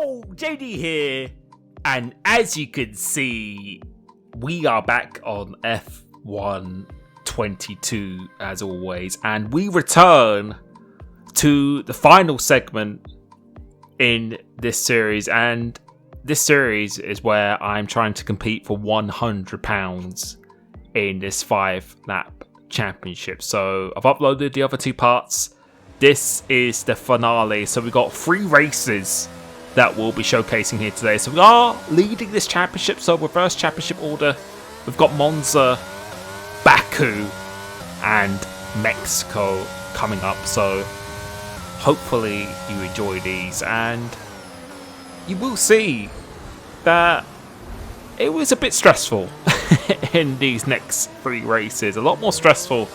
Yo, JD here, and as you can see, we are back on F1 22 as always, and we return to the final segment in this series, and this series is where I'm trying to compete for £100 in this 5-lap championship. So I've uploaded the other two parts. This is the finale, so we've got 3 races that we'll be showcasing here today. So we are leading this championship, so reverse championship order. We've got Monza, Baku, and Mexico coming up. So hopefully you enjoy these, and you will see that it was a bit stressful in these next 3 races. A lot more stressful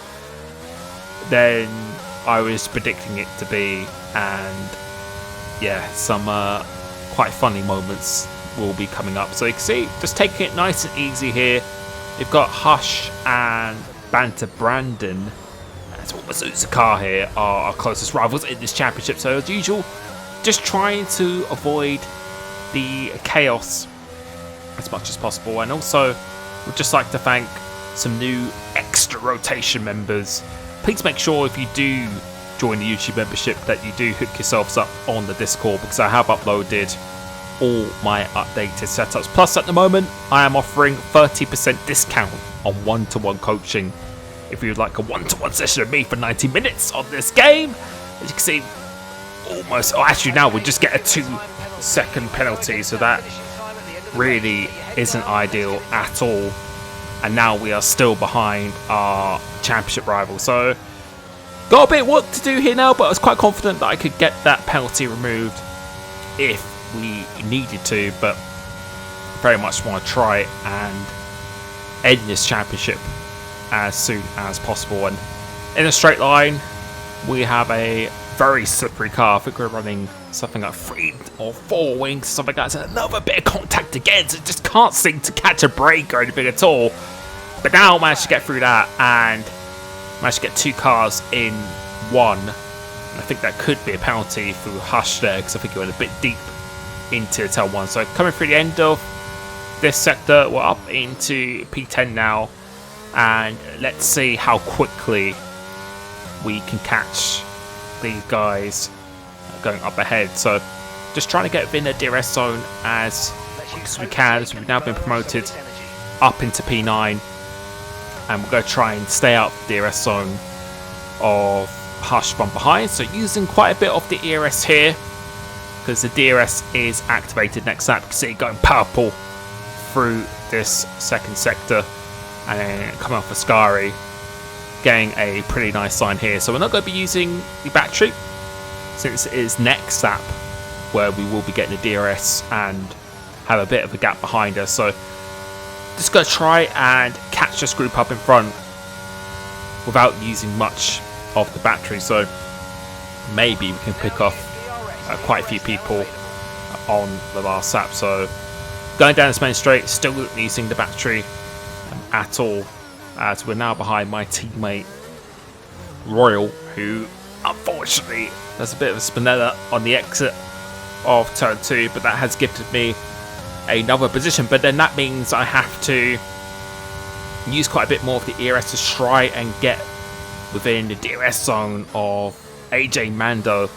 than I was predicting it to be, and yeah, some quite funny moments will be coming up. So you can see, just taking it nice and easy here. You've got Hush and Banter Brandon, that's what Mazut's car here, are our closest rivals in this championship. So as usual, just trying to avoid the chaos as much as possible. And also, we'd just like to thank some new extra rotation members. Please make sure if you do join the YouTube membership that you do hook yourselves up on the Discord, because I have uploaded all my updated setups. Plus at the moment I am offering 30% discount on one-to-one coaching if you'd like a one-to-one session with me for 90 minutes on this game. As you can see, almost, actually now we just get a 2-second penalty, so that really isn't ideal at all. And now we are still behind our championship rival. So got a bit of work to do here now, but I was quite confident that I could get that penalty removed if we needed to, but very much want to try and end this championship as soon as possible. And in a straight line, we have a very slippery car. I think we're running something like 3 or 4 wings, something like that. It's another bit of contact again, so it just can't seem to catch a break or anything at all. But now I managed to get through that and managed to get 2 cars in one. And I think that could be a penalty through Hush there, because I think it went a bit deep into tail 1. So coming through the end of this sector, we're up into P10 now, and let's see how quickly we can catch these guys going up ahead. So just trying to get within the DRS zone as quick as we can, as we've now been promoted up into P9, and we're going to try and stay out the DRS zone of Hush from behind. So using quite a bit of the ERS here, because the DRS is activated next lap. You can see it going purple through this second sector, and then coming off Ascari, getting a pretty nice sign here. So we're not going to be using the battery, since it is next lap where we will be getting the DRS and have a bit of a gap behind us. So just going to try and catch this group up in front without using much of the battery. So maybe we can pick off quite a few people on the last lap. So going down this main straight, still not using the battery at all, as we're now behind my teammate Royal, who unfortunately there's a bit of a spinella on the exit of turn 2, but that has gifted me another position. But then that means I have to use quite a bit more of the ERS to try and get within the DRS zone of AJ Mando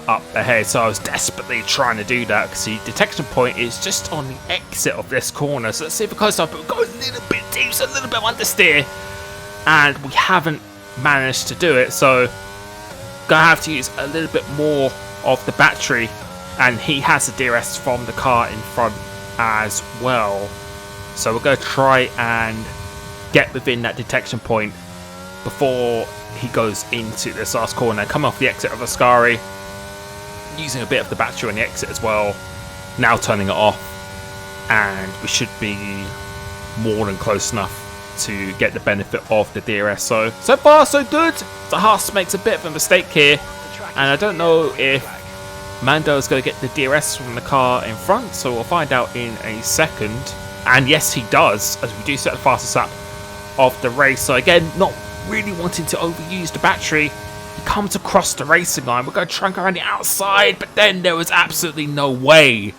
up ahead. So I was desperately trying to do that, because the detection point is just on the exit of this corner. So let's see if we're close enough, but we've got a little bit deep, so a little bit understeer, and we haven't managed to do it. So gonna have to use a little bit more of the battery, and he has the DRS from the car in front as well. So we're going to try and get within that detection point before he goes into this last corner. Come off the exit of Ascari, using a bit of the battery on the exit as well. Now turning it off, and we should be more than close enough to get the benefit of the DRS. So far so good. The Haas makes a bit of a mistake here, and I don't know if Mando is going to get the DRS from the car in front, so we'll find out in a second. And yes, he does, as we do set the fastest lap of the race. So again, not really wanting to overuse the battery, He comes across the racing line. We're going to try and go around the outside, but then there was absolutely no way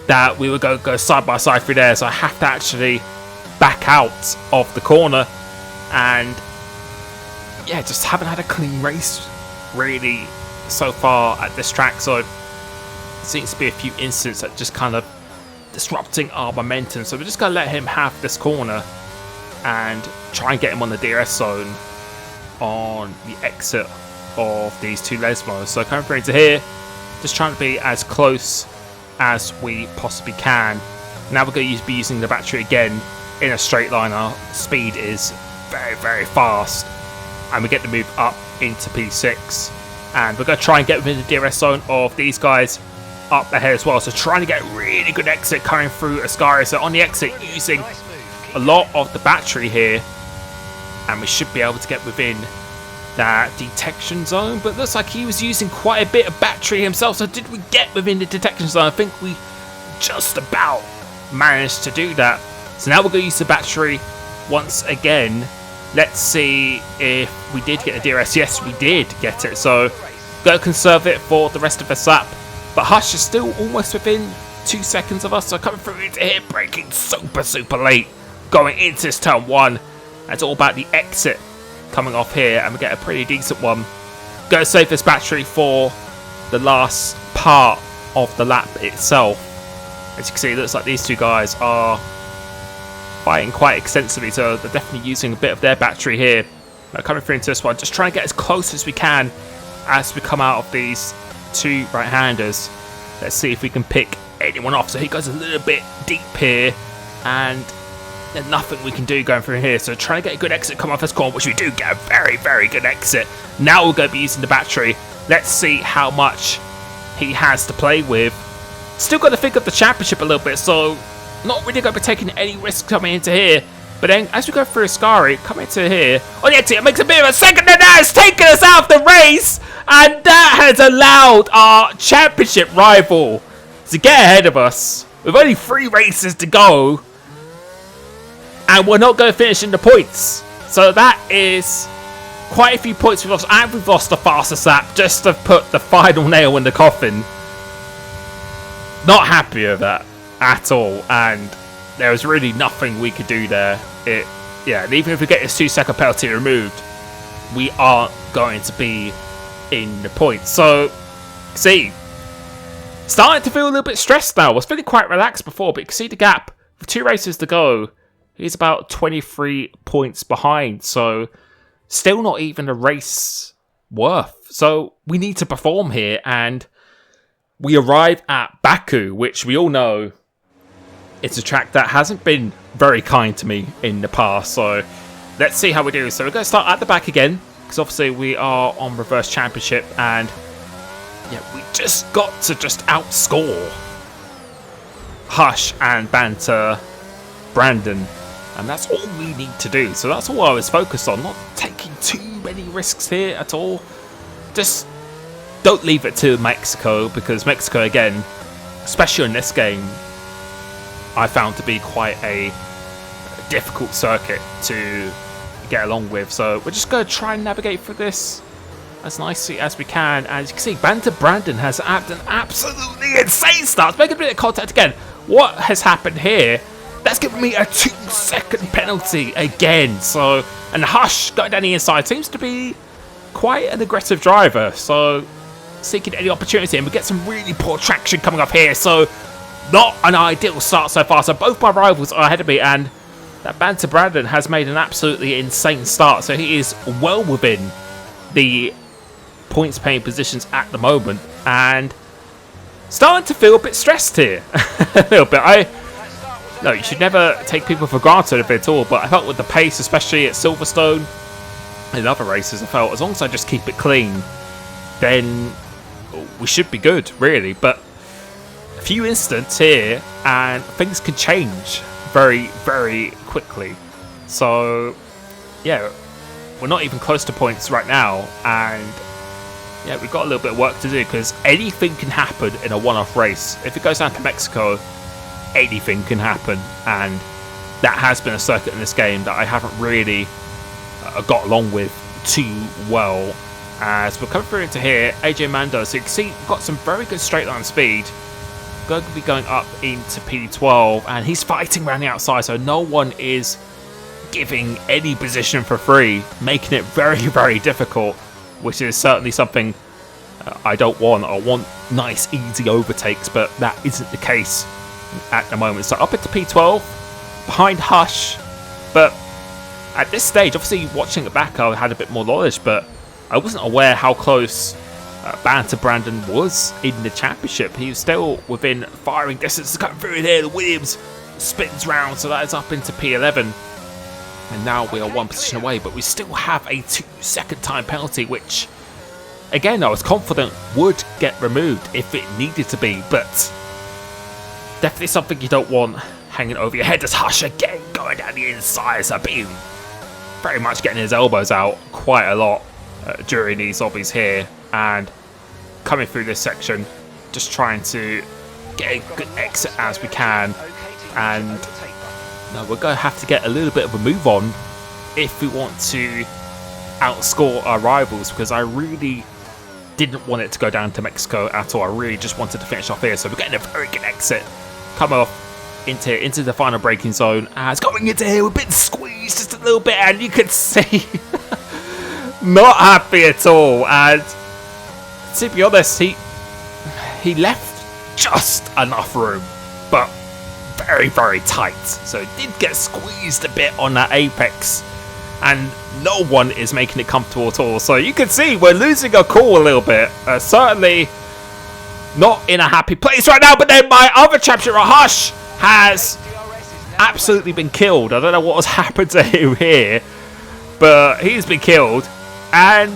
that we were going to go side by side through there. So I have to actually back out of the corner. And yeah, just haven't had a clean race really so far at this track. So it seems to be a few incidents that just kind of disrupting our momentum. So we're just going to let him have this corner and try and get him on the DRS zone on the exit of these two Lesmos. So coming through into here, just trying to be as close as we possibly can. Now we're going to be using the battery again in a straight line. Our speed is very, very fast, and we get to move up into P6, and we're going to try and get within the DRS zone of these guys up ahead as well. So trying to get a really good exit coming through Ascaris. So on the exit, using a lot of the battery here, and we should be able to get within that detection zone, but looks like he was using quite a bit of battery himself. So did we get within the detection zone? I think we just about managed to do that. So now we're going to use the battery once again. Let's see if we did get a DRS. Yes, we did get it, so go conserve it for the rest of the lap. But Hush is still almost within 2 seconds of us, so coming through into here, braking super late, going into this turn 1. It's all about the exit coming off here, and we get a pretty decent one. Go to save this battery for the last part of the lap itself. As you can see, it looks like these two guys are fighting quite extensively, so they're definitely using a bit of their battery here. Now coming through into this one, just trying to get as close as we can as we come out of these two right-handers. Let's see if we can pick anyone off. So he goes a little bit deep here, and there's nothing we can do going through here. So trying to get a good exit come off this corner, which we do get a very good exit. Now we're going to be using the battery. Let's see how much he has to play with. Still got to think of the championship a little bit, so not really going to be taking any risks coming into here. But then as we go through Ascari, coming into here, on the exit, it makes a bit of a second, and that has taken us out of the race. And that has allowed our championship rival to get ahead of us with only 3 races to go. And we're not going to finish in the points. So that is quite a few points we've lost. And we've lost the fastest lap just to put the final nail in the coffin. Not happy with that at all. And there was really nothing we could do there. Yeah, and even if we get this 2-second penalty removed, we aren't going to be in the points. So, see, starting to feel a little bit stressed now. I was feeling quite relaxed before, but you can see the gap. With 2 races to go, he's about 23 points behind. So, still not even a race worth. So, we need to perform here, and we arrive at Baku, which we all know it's a track that hasn't been very kind to me in the past. So, let's see how we do. So, we're going to start at the back again, because obviously we are on reverse championship, and yeah, we just got to just outscore Hush and Banter Brandon, and that's all we need to do. So that's all I was focused on, not taking too many risks here at all. Just don't leave it to Mexico, because Mexico, again, especially in this game, I found to be quite a difficult circuit to get along with. So we're just going to try and navigate through this as nicely as we can. And as you can see, Banter Brandon has had an absolutely insane start. Make a bit of contact again. What has happened here? That's given me a 2-second penalty again. So, and Hush going down the inside seems to be quite an aggressive driver. So seeking any opportunity, and we get some really poor traction coming up here. So not an ideal start so far. So both my rivals are ahead of me, and that Banter Brandon has made an absolutely insane start. So he is well within the points paying positions at the moment, and starting to feel a bit stressed here. A little bit. No, you should never take people for granted a bit at all, but I felt with the pace, especially at Silverstone and other races, I felt as long as I just keep it clean, then we should be good, really. But a few incidents here, and things can change very quickly. So yeah, we're not even close to points right now, and yeah, we've got a little bit of work to do, because anything can happen in a one-off race. If it goes down to Mexico, anything can happen, and that has been a circuit in this game that I haven't really got along with too well. As we're coming through into here, AJ Mando, so you can see we've got some very good straight line speed. Going to be going up into P12, and he's fighting around the outside, so no one is giving any position for free, making it very, very difficult, which is certainly something I don't want. I want nice, easy overtakes, but that isn't the case at the moment. So up into P12, behind Hush, but at this stage, obviously watching it back, I had a bit more knowledge, but I wasn't aware how close Banter Brandon was in the championship. He was still within firing distance. Coming through here, the Williams spins round, so that is up into P11. And now we are one position away, but we still have a 2-second time penalty, which, again, I was confident would get removed if it needed to be, but definitely something you don't want hanging over your head. As Hush again going down the inside, so being very much getting his elbows out quite a lot during these obbies here, and coming through this section, just trying to get a good exit as we can. And no, we're going to have to get a little bit of a move on if we want to outscore our rivals, because I really didn't want it to go down to Mexico at all. I really just wanted to finish off here, so we're getting a very good exit. Come off into the final braking zone, as going into here, we've been squeezed just a little bit, and you can see not happy at all. And to be honest, he left just enough room, but very, very tight, so it did get squeezed a bit on that apex, and no one is making it comfortable at all. So you can see we're losing our cool a little bit. Certainly not in a happy place right now, but then my other championship, Hush, has absolutely been killed. I don't know what has happened to him here, but he's been killed, and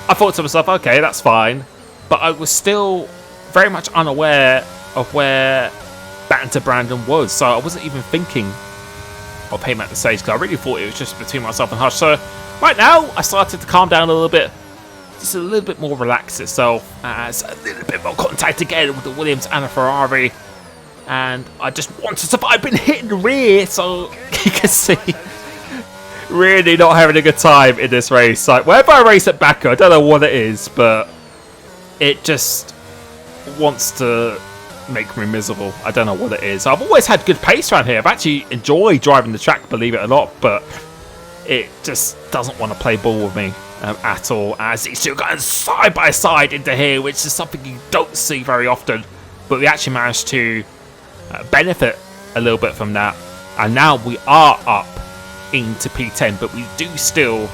I thought to myself, okay, that's fine, but I was still very much unaware of where Banter Brandon was, so I wasn't even thinking of him at the stage, because I really thought it was just between myself and Hush. So right now I started to calm down a little bit, just a little bit more relaxed itself, as a little bit more contact again with the Williams and the Ferrari, and I just want to survive. I've been hit in the rear, so you can see really not having a good time in this race. Like, whenever I race at Baku, I don't know what it is, but it just wants to make me miserable. I don't know what it is. I've always had good pace around here. I've actually enjoyed driving the track, believe it or not, but it just doesn't want to play ball with me at all, as these two going side by side into here, which is something you don't see very often, but we actually managed to benefit a little bit from that, and now we are up into P10, but we do still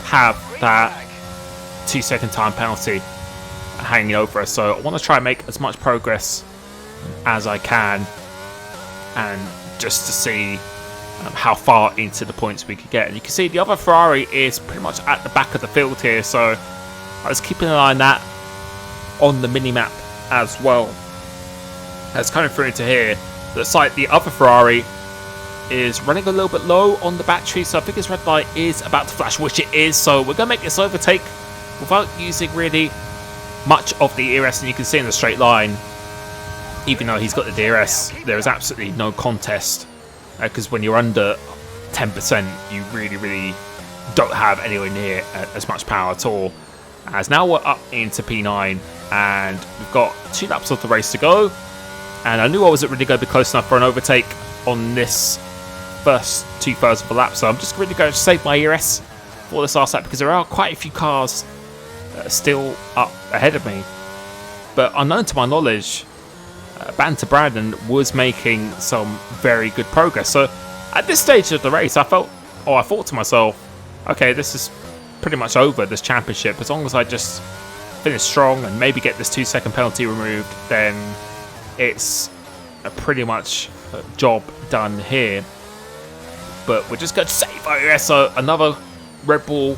have that 2-second time penalty hanging over us. So I want to try and make as much progress as I can, and just to see how far into the points we could get. And you can see the other Ferrari is pretty much at the back of the field here, so I was keeping an eye on that on the mini-map as well. As coming through into here, looks like the other Ferrari is running a little bit low on the battery, so I think his red light is about to flash, which it is. So we're going to make this overtake without using really much of the ERS, and you can see in the straight line, even though he's got the DRS, there is absolutely no contest, because when you're under 10%, you really don't have anywhere near as much power at all. As now we're up into P9, and we've got 2 laps of the race to go, and I knew I wasn't really going to be close enough for an overtake on this first 2/3 of the lap, so I'm just really going to save my ERS for this last lap, because there are quite a few cars still up ahead of me. But unknown to my knowledge, Banter Brandon was making some very good progress. So at this stage of the race, I thought to myself, okay, this is pretty much over, this championship. As long as I just finish strong and maybe get this 2-second penalty removed, then it's a pretty much job done here. But we're just going to save our ERS. So another Red Bull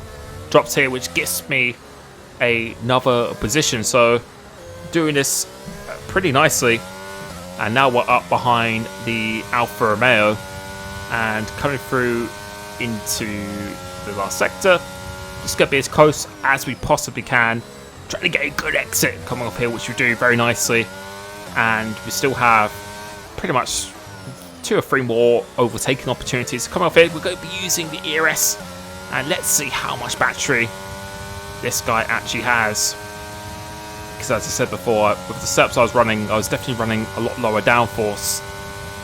drops here, which gives me another position, so doing this pretty nicely. And now we're up behind the Alfa Romeo, and coming through into the last sector, just going to be as close as we possibly can, trying to get a good exit coming off here, which we do very nicely. And we still have pretty much 2 or 3 more overtaking opportunities coming off here. We're going to be using the ERS, and let's see how much battery this guy actually has. Because as I said before, with the setups I was running, I was definitely running a lot lower downforce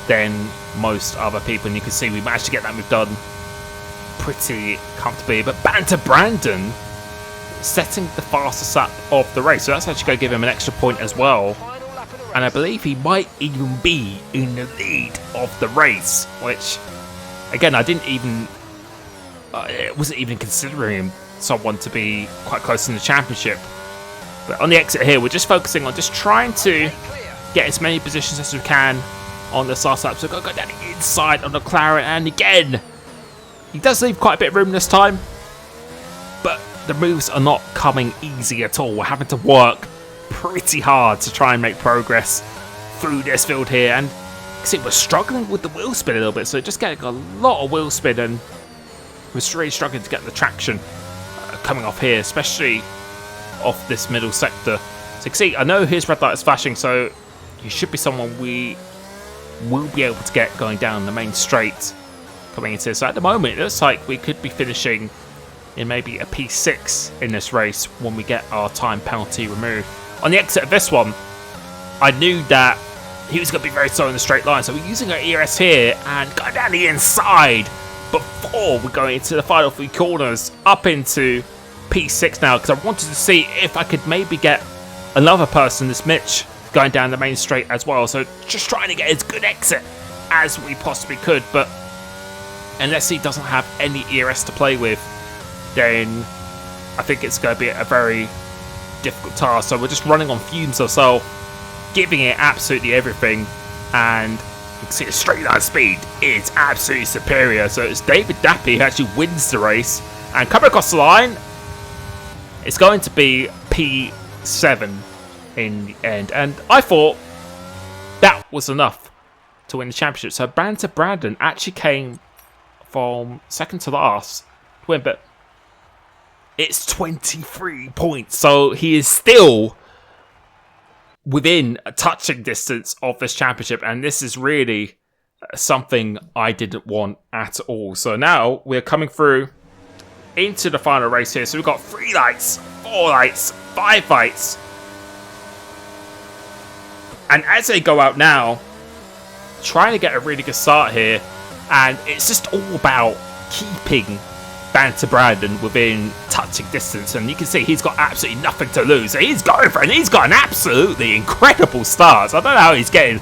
than most other people, and you can see we managed to get that move done pretty comfortably. But Banter Brandon setting the fastest lap of the race, so that's actually going to give him an extra point as well. And I believe he might even be in the lead of the race, which, again, I didn't even... wasn't even considering someone to be quite close in the championship. But on the exit here, we're just focusing on just trying to get as many positions as we can on this last lap. So we've got to go down the inside on the McLaren, and again, he does leave quite a bit of room this time, but the moves are not coming easy at all. We're having to work pretty hard to try and make progress through this field here, and see, we're struggling with the wheel spin a little bit, so just getting a lot of wheel spin, and we're really struggling to get the traction coming off here, especially off this middle sector. So you can see, I know his red light is flashing, so he should be someone we will be able to get going down the main straight coming into this. So at the moment, it looks like we could be finishing in maybe a P6 in this race when we get our time penalty removed. On the exit of this one, I knew that he was going to be very slow in the straight line, so we're using our ERS here and going down the inside before we're going into the final 3 corners up into P6 now, because I wanted to see if I could maybe get another person, this Mitch, going down the main straight as well. So just trying to get as good exit as we possibly could, but unless he doesn't have any ERS to play with, then I think it's going to be a very difficult task. So we're just running on fumes ourselves, giving it absolutely everything, and you can see the straight line speed is absolutely superior. So it's David Dappy who actually wins the race, and coming across the line, it's going to be P7 in the end, and I thought that was enough to win the championship. So Banter Brandon actually came from second to last to win, but it's 23 points, so he is still within a touching distance of this championship, and this is really something I didn't want at all. So now we're coming through into the final race here. So we've got 3 lights, 4 lights, 5 lights, and as they go out now, trying to get a really good start here, and it's just all about keeping Banter Brandon within touching distance, and you can see he's got absolutely nothing to lose. So he's going for it, and he's got an absolutely incredible start. So I don't know how he's getting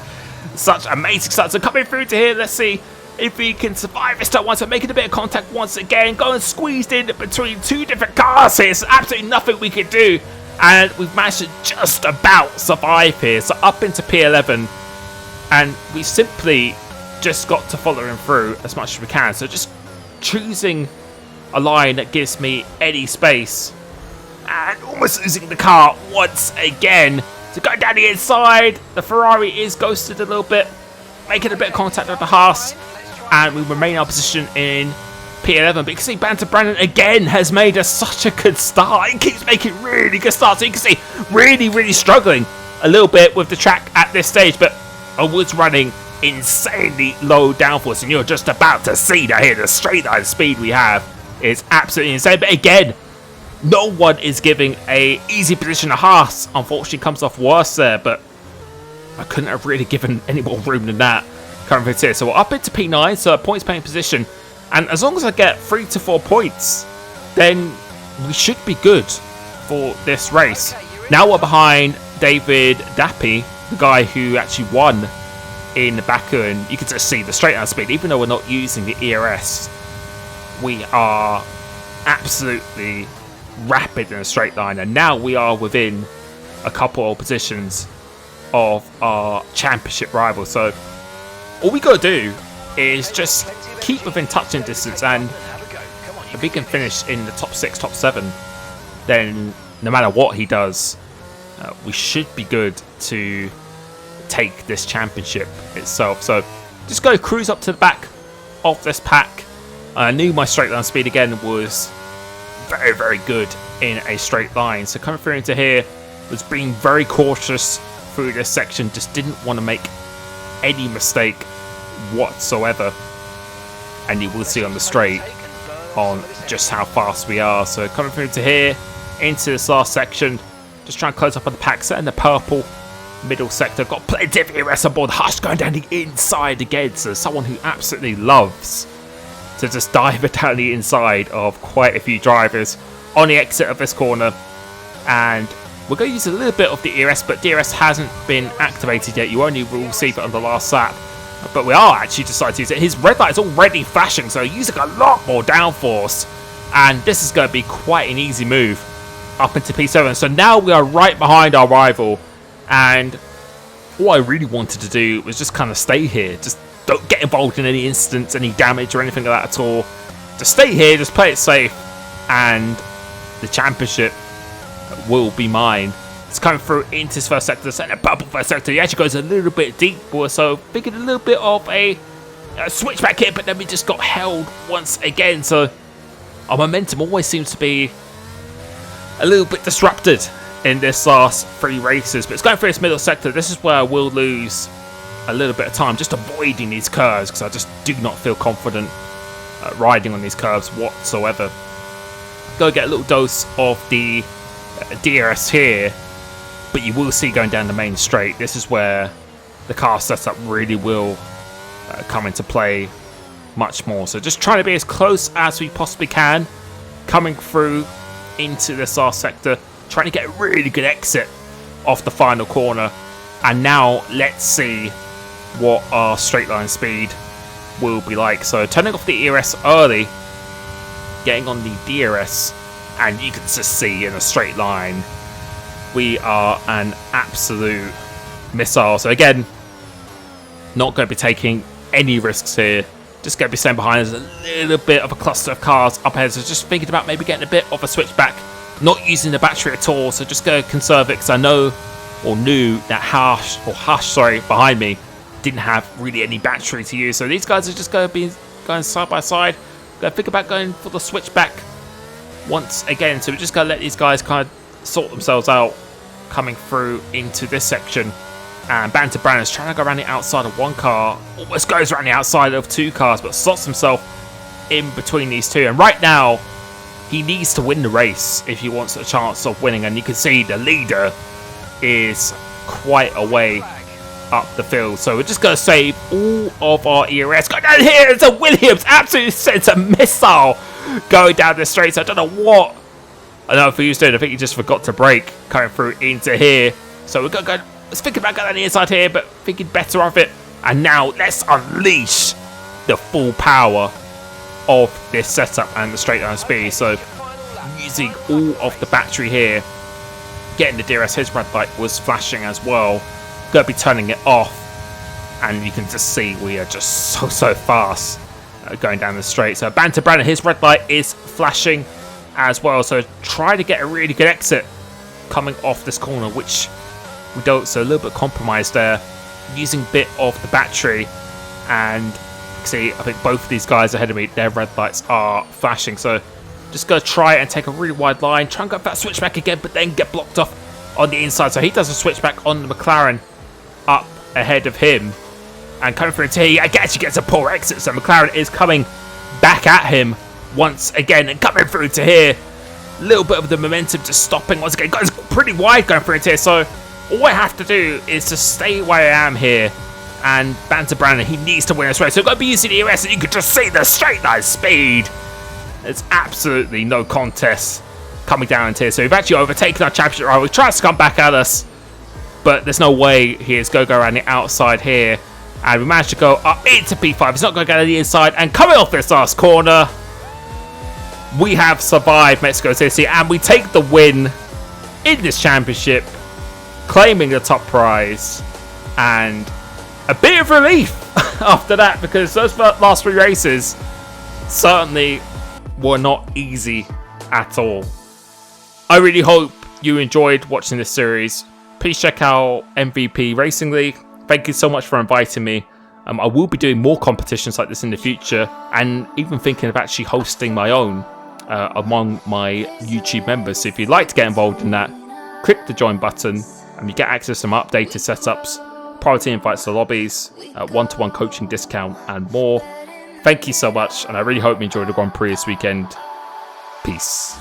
such amazing starts. So coming through to here, let's see if he can survive this time once. So making a bit of contact once again, going squeezed in between 2 different cars here. So absolutely nothing we could do, and we've managed to just about survive here. So up into P11, and we simply just got to follow him through as much as we can. So just choosing a line that gives me any space, and almost losing the car once again. So going down the inside, the Ferrari is ghosted a little bit, making a bit of contact with the Haas, and we remain our position in P11. But you can see Banter Brandon again has made us such a good start. He keeps making really good starts. So you can see really struggling a little bit with the track at this stage, but I was running insanely low downforce, and you're just about to see that here. The straight line speed we have is absolutely insane. But again, no one is giving a easy position. The Haas unfortunately comes off worse there, but I couldn't have really given any more room than that currently here. So we're up into P9, so a points paying position, and as long as I get 3 to 4 points, then we should be good for this race. Now we're behind David Dappy, the guy who actually won in Baku, and you can just see the straight line speed. Even though we're not using the ERS, we are absolutely rapid in a straight line, and now we are within a couple of positions of our championship rival. So all we gotta do is just keep within touching distance, and if we can finish in the top 6, top 7, then no matter what he does, we should be good to take this championship itself. So just go cruise up to the back of this pack. I knew my straight line speed again was very good in a straight line. So coming through into here was being very cautious through this section. Just didn't want to make any mistake whatsoever. And you will see on the straight on just how fast we are. So coming through to here, into this last section. Just trying to close up on the pack set in the purple middle sector. Got plenty of ERS on board. Hush going down the inside again. So someone who absolutely loves to just dive down the inside of quite a few drivers on the exit of this corner. And we're going to use a little bit of the ERS, but DRS hasn't been activated yet. You only will receive it on the last lap. But we are actually deciding to use it. His red light is already flashing, so using a lot more downforce. And this is going to be quite an easy move up into P7. So now we are right behind our rival. And all I really wanted to do was just kind of stay here. Just don't get involved in any incidents, any damage or anything like that at all. Just stay here, just play it safe. And the championship will be mine. It's coming through into his first sector, the purple first sector. He actually goes a little bit deeper, so thinking a little bit of a switchback here, but then we just got held once again. So our momentum always seems to be a little bit disrupted in this last 3 races, but it's going through this middle sector. This is where I will lose a little bit of time just avoiding these curves, because I just do not feel confident riding on these curves whatsoever. Go get a little dose of the DRS here, but you will see going down the main straight, this is where the car setup really will come into play much more. So just trying to be as close as we possibly can coming through into this last sector, trying to get a really good exit off the final corner. And now let's see what our straight line speed will be like. So turning off the ERS early, getting on the DRS, and you can just see in a straight line we are an absolute missile. So again, not going to be taking any risks here. Just going to be staying behind. There's a little bit of a cluster of cars up ahead, so just thinking about maybe getting a bit of a switchback, not using the battery at all. So just go conserve it, because I know or knew that Hush behind me didn't have really any battery to use. So these guys are just going to be going side by side. Going to think about going for the switchback once again. So we're just going to let these guys kind of sort themselves out coming through into this section. And Banter Brandon is trying to go around the outside of one car, almost goes around the outside of 2 cars, but slots himself in between these 2. And right now, he needs to win the race if he wants a chance of winning. And you can see the leader is quite a way up the field. So we're just going to save all of our ERS. Go down here, it's a Williams, absolutely sends a missile going down the straight. So I don't know what he was doing. I think he just forgot to brake coming through into here. So we're going to go. I was thinking about going on the inside here, but thinking better of it. And now let's unleash the full power of this setup and the straight line speed. So using all of the battery here, getting the DRS. His red light was flashing as well. Going to be turning it off, and you can just see we are just so fast going down the straight. So Banter Brandon, his red light is flashing as well. So try to get a really good exit coming off this corner, which we don't. So a little bit compromised there, using a bit of the battery. And see, I think both of these guys ahead of me, their red lights are flashing. So just going to try and take a really wide line, try and go for that switchback again, but then get blocked off on the inside. So he does a switchback on the McLaren up ahead of him, and coming through into here, he actually gets a poor exit. So McLaren is coming back at him once again, and coming through to here, a little bit of the momentum just stopping once again. Goes pretty wide going through into here. So all I have to do is to stay where I am here. And Banter Brandon, he needs to win this race. So I've got to be using the ERS, and you can just see the straight line speed. There's absolutely no contest coming down into here. So we've actually overtaken our championship rival. He tries to come back at us, but there's no way he is going to go around the outside here. And we managed to go up into P5. He's not going to get on the inside. And coming off this last corner, we have survived Mexico City, and we take the win in this championship, claiming the top prize. And a bit of relief after that, because those last 3 races certainly were not easy at all. I really hope you enjoyed watching this series. Please check out MVP Racing League. Thank you so much for inviting me. I will be doing more competitions like this in the future, and even thinking of actually hosting my own among my YouTube members. So if you'd like to get involved in that, click the join button and you get access to some updated setups, priority invites to lobbies, one-to-one coaching discount, and more. Thank you so much, and I really hope you enjoyed the Grand Prix this weekend. Peace.